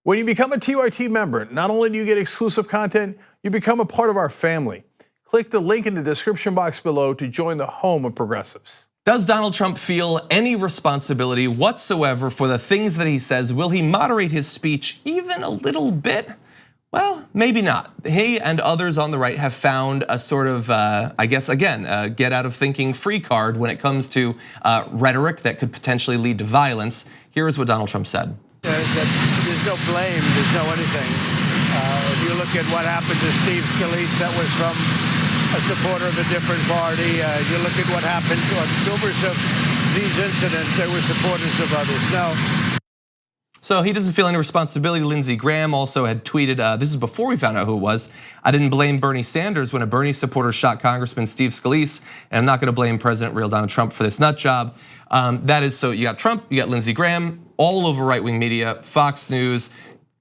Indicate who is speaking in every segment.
Speaker 1: When you become a TYT member, not only do you get exclusive content, you become a part of our family. Click the link in the description box below to join the home of progressives.
Speaker 2: Does Donald Trump feel any responsibility whatsoever for the things that he says? Will he moderate his speech even a little bit? Well, maybe not. He and others on the right have found a sort of, I guess, again, a get out of thinking free card when it comes to rhetoric that could potentially lead to violence. Here is what Donald Trump said.
Speaker 3: There's no blame, there's no anything. If you look at what happened to Steve Scalise, that was from a supporter of a different party. You look at what happened on numerous of these incidents, they were supporters of others. No.
Speaker 2: So he doesn't feel any responsibility. Lindsey Graham also had tweeted, this is before we found out who it was, I didn't blame Bernie Sanders when a Bernie supporter shot Congressman Steve Scalise, and I'm not gonna blame President real Donald Trump for this nut job. That is, so you got Trump, you got Lindsey Graham, all over right-wing media, Fox News,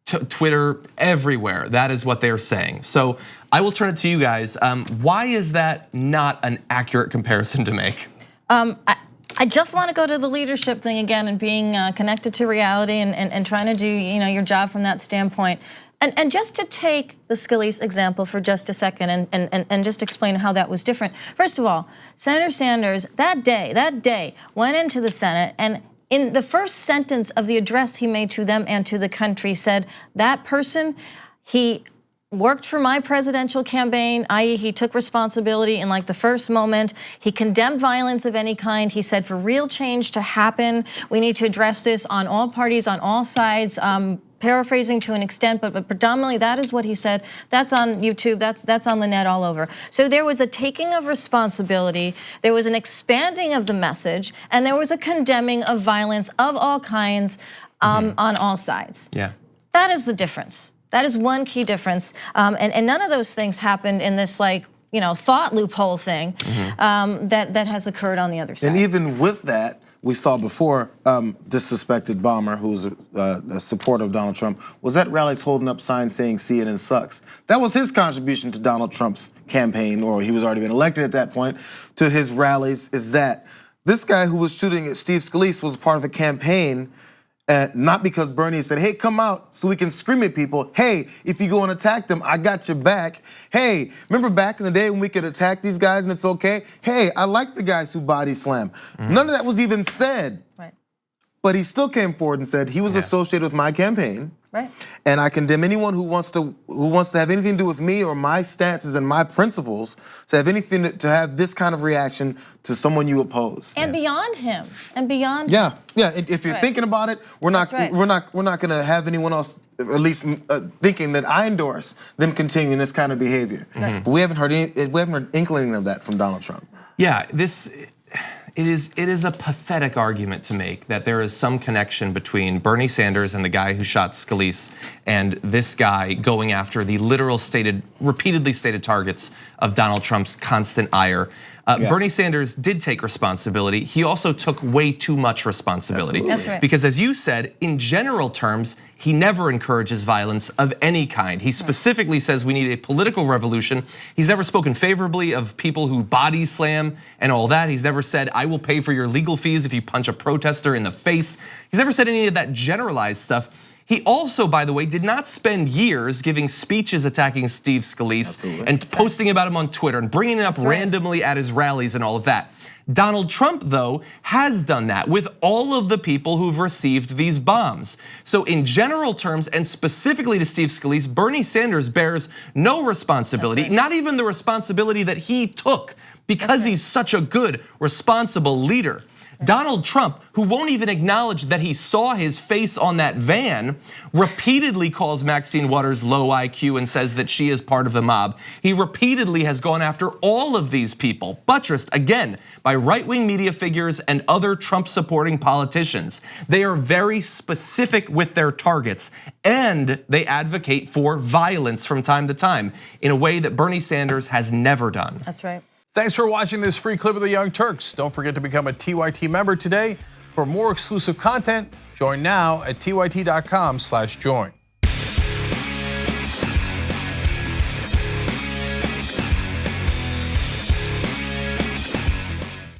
Speaker 2: Twitter, everywhere. That is what they're saying. So I will turn it to you guys. Why is that not an accurate comparison to make?
Speaker 4: I just want to go to the leadership thing again and being connected to reality and trying to do your job from that standpoint. And just to take the Scalise example for just a second and just explain how that was different. First of all, Senator Sanders that day went into the Senate and in the first sentence of the address he made to them and to the country said, that person, he worked for my presidential campaign, i.e. he took responsibility in like the first moment. He condemned violence of any kind. He said for real change to happen, we need to address this on all parties, on all sides, paraphrasing to an extent, but predominantly that is what he said. That's on YouTube, that's on the net all over. So there was a taking of responsibility, there was an expanding of the message, and there was a condemning of violence of all kinds on all sides.
Speaker 2: Yeah.
Speaker 4: That is the difference. That is one key difference, and none of those things happened in this thought loophole thing that has occurred on the other side.
Speaker 5: And even with that, we saw before this suspected bomber, who's a supporter of Donald Trump, was at rallies holding up signs saying CNN sucks. That was his contribution to Donald Trump's campaign, or he was already been elected at that point, to his rallies, is that this guy who was shooting at Steve Scalise was part of the campaign. Not because Bernie said, hey, come out so we can scream at people. Hey, if you go and attack them, I got your back. Hey, remember back in the day when we could attack these guys and it's okay? Hey, I like the guys who body slam. None of that was even said.
Speaker 4: Right.
Speaker 5: But he still came forward and said he was associated with my campaign.
Speaker 4: Right.
Speaker 5: And I condemn anyone who wants to have anything to do with me or my stances and my principles to have anything to have this kind of reaction to someone you oppose.
Speaker 4: And beyond him, and beyond.
Speaker 5: Yeah. If you're thinking about it, we're not going to have anyone else, at least thinking that I endorse them continuing this kind of behavior. But we haven't heard inkling of that from Donald Trump.
Speaker 2: Yeah, it is a pathetic argument to make that there is some connection between Bernie Sanders and the guy who shot Scalise and this guy going after the repeatedly stated targets of Donald Trump's constant ire. Bernie Sanders did take responsibility. He also took way too much responsibility.
Speaker 4: Absolutely. That's right.
Speaker 2: Because as you said, in general terms, he never encourages violence of any kind. He specifically says we need a political revolution. He's never spoken favorably of people who body slam and all that. He's never said, I will pay for your legal fees if you punch a protester in the face. He's never said any of that generalized stuff. He also, by the way, did not spend years giving speeches attacking Steve Scalise and posting about him on Twitter and bringing it up randomly at his rallies and all of that. Donald Trump, though, has done that with all of the people who've received these bombs. So in general terms, and specifically to Steve Scalise, Bernie Sanders bears no responsibility, not even the responsibility that he took because he's such a good, responsible leader. Donald Trump, who won't even acknowledge that he saw his face on that van, repeatedly calls Maxine Waters low IQ and says that she is part of the mob. He repeatedly has gone after all of these people, buttressed again by right-wing media figures and other Trump-supporting politicians. They are very specific with their targets, and they advocate for violence from time to time in a way that Bernie Sanders has never done.
Speaker 4: That's right.
Speaker 1: Thanks for watching this free clip of the Young Turks. Don't forget to become a TYT member today. For more exclusive content, join now at tyt.com/join.